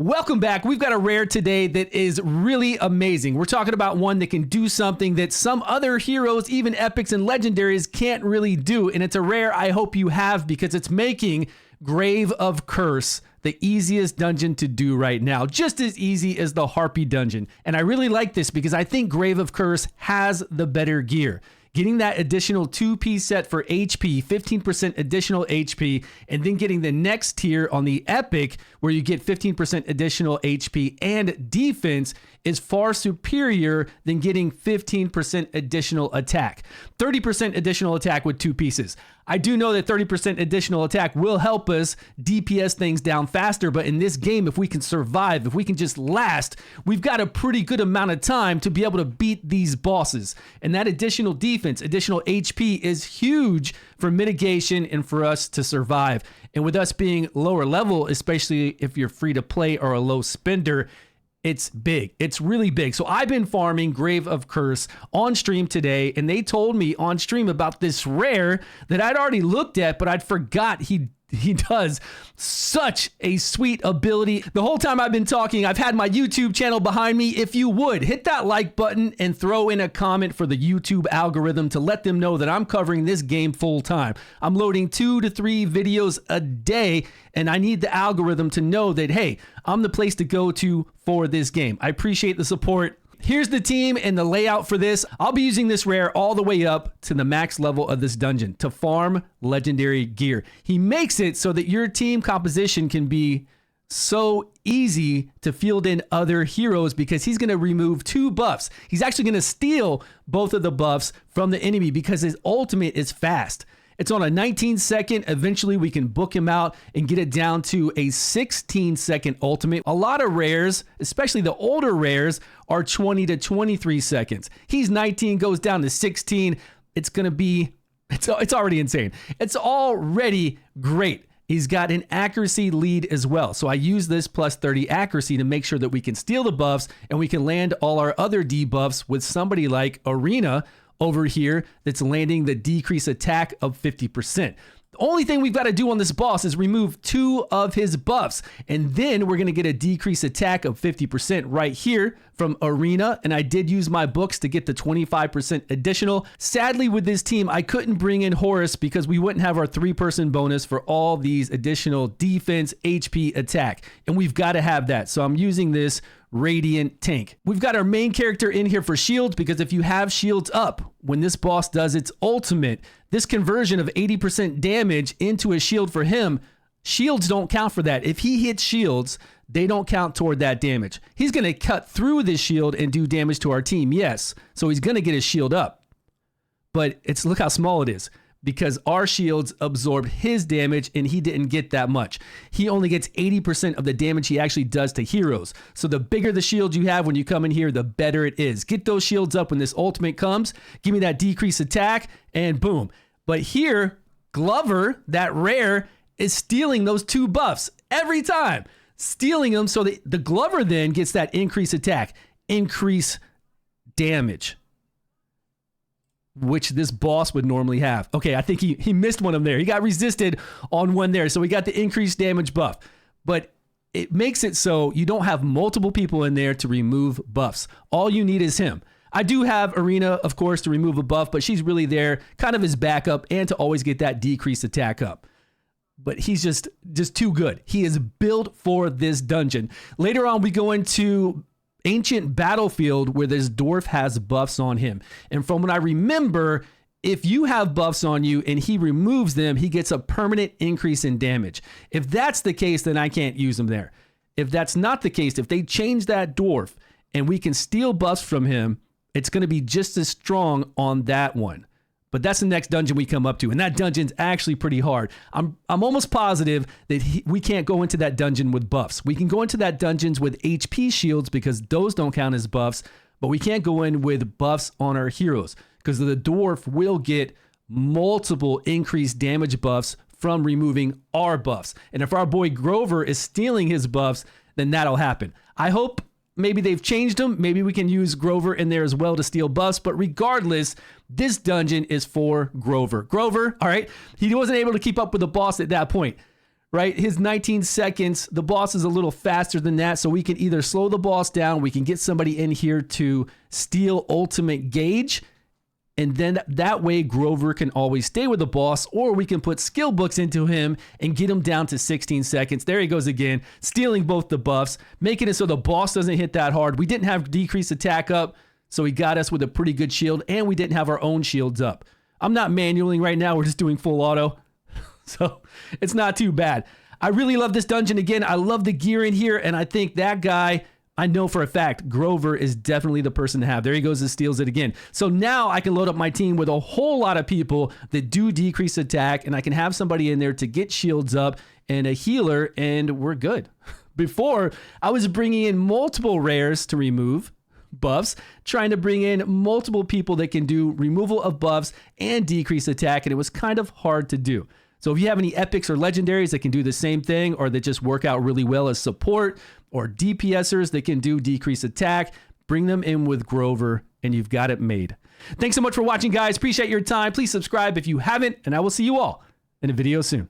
Welcome back. We've got a rare today that is really amazing. We're talking about one that can do something that some other heroes, even epics and legendaries, can't really do. And it's a rare I hope you have because it's making Grave of Curse the easiest dungeon to do right now. Just as easy as the Harpy dungeon. And I really like this because I think Grave of Curse has the better gear. Getting that additional 2-piece set for HP, 15% additional HP, and then getting the next tier on the Epic where you get 15% additional HP and defense is far superior than getting 15% additional attack. 30% additional attack with 2 pieces. I do know that 30% additional attack will help us DPS things down faster, but in this game, if we can survive, if we can just last, we've got a pretty good amount of time to be able to beat these bosses. And that additional defense, additional HP is huge for mitigation and for us to survive. And with us being lower level, especially if you're free to play or a low spender, it's big. It's really big. So I've been farming Grave of Curse on stream today, and they told me on stream about this rare that I'd already looked at, but I'd forgot he does such a sweet ability. The whole time I've been talking, I've had my YouTube channel behind me. If you would, hit that like button and throw in a comment for the YouTube algorithm to let them know that I'm covering this game full time. I'm loading 2 to 3 videos a day, and I need the algorithm to know that, hey, I'm the place to go to for this game. I appreciate the support. Here's the team and the layout for this. I'll be using this rare all the way up to the max level of this dungeon to farm legendary gear. He makes it so that your team composition can be so easy to field in other heroes because he's going to remove 2 buffs. He's actually going to steal both of the buffs from the enemy because his ultimate is fast. It's on a 19-second. Eventually, we can book him out and get it down to a 16-second ultimate. A lot of rares, especially the older rares, are 20 to 23 seconds. He's 19, goes down to 16. It's going to be, it's already insane. It's already great. He's got an accuracy lead as well. So I use this plus 30 accuracy to make sure that we can steal the buffs and we can land all our other debuffs with somebody like Arena over here that's landing the decrease attack of 50%. The only thing we've got to do on this boss is remove 2 of his buffs, and then we're going to get a decrease attack of 50% right here from Arena, and I did use my books to get the 25% additional. Sadly, with this team, I couldn't bring in Horus because we wouldn't have our 3-person bonus for all these additional defense, HP, attack, and we've got to have that, so I'm using this Radiant tank. We've got our main character in here for shields because if you have shields up, when this boss does its ultimate, this conversion of 80% damage into a shield for him, shields don't count for that. If he hits shields, they don't count toward that damage. He's going to cut through this shield and do damage to our team, yes. So he's going to get his shield up. But look how small it is. Because our shields absorb his damage and he didn't get that much. He only gets 80% of the damage he actually does to heroes. So the bigger the shield you have when you come in here, the better it is. Get those shields up when this ultimate comes. Give me that decrease attack and boom. But here, Glover, that rare, is stealing those 2 buffs every time. Stealing them so that the Glover then gets that increase attack, increase damage, which this boss would normally have. Okay, I think he missed one of them there. He got resisted on one there, so we got the increased damage buff. But it makes it so you don't have multiple people in there to remove buffs. All you need is him. I do have Arena, of course, to remove a buff, but she's really there kind of as backup and to always get that decreased attack up. But he's just too good. He is built for this dungeon. Later on, we go into Ancient Battlefield where this dwarf has buffs on him. And from what I remember, if you have buffs on you and he removes them, he gets a permanent increase in damage. If that's the case, then I can't use him there. If that's not the case, if they change that dwarf and we can steal buffs from him, it's going to be just as strong on that one. But that's the next dungeon we come up to, and that dungeon's actually pretty hard. I'm almost positive that we can't go into that dungeon with buffs. We can go into that dungeons with HP shields because those don't count as buffs, but we can't go in with buffs on our heroes because the dwarf will get multiple increased damage buffs from removing our buffs. And if our boy Grover is stealing his buffs, then that'll happen. I hope maybe they've changed them. Maybe we can use Grover in there as well to steal buffs. But regardless, this dungeon is for Grover. Grover, all right, he wasn't able to keep up with the boss at that point. right? His 19 seconds, the boss is a little faster than that. So we can either slow the boss down, we can get somebody in here to steal ultimate gauge. And then that way Grover can always stay with the boss, or we can put skill books into him and get him down to 16 seconds. There he goes again, stealing both the buffs, making it so the boss doesn't hit that hard. We didn't have decreased attack up, so he got us with a pretty good shield, and we didn't have our own shields up. I'm not manualing right now. We're just doing full auto. So it's not too bad. I really love this dungeon. Again, I love the gear in here, and I think that guy, I know for a fact, Grover is definitely the person to have. There he goes and steals it again. So now I can load up my team with a whole lot of people that do decrease attack, and I can have somebody in there to get shields up and a healer, and we're good. Before, I was bringing in multiple rares to remove buffs, trying to bring in multiple people that can do removal of buffs and decrease attack, and it was kind of hard to do. So if you have any epics or legendaries that can do the same thing, or that just work out really well as support, or DPSers that can do decrease attack, bring them in with Grover and you've got it made. Thanks so much for watching, guys. Appreciate your time. Please subscribe if you haven't, and I will see you all in a video soon.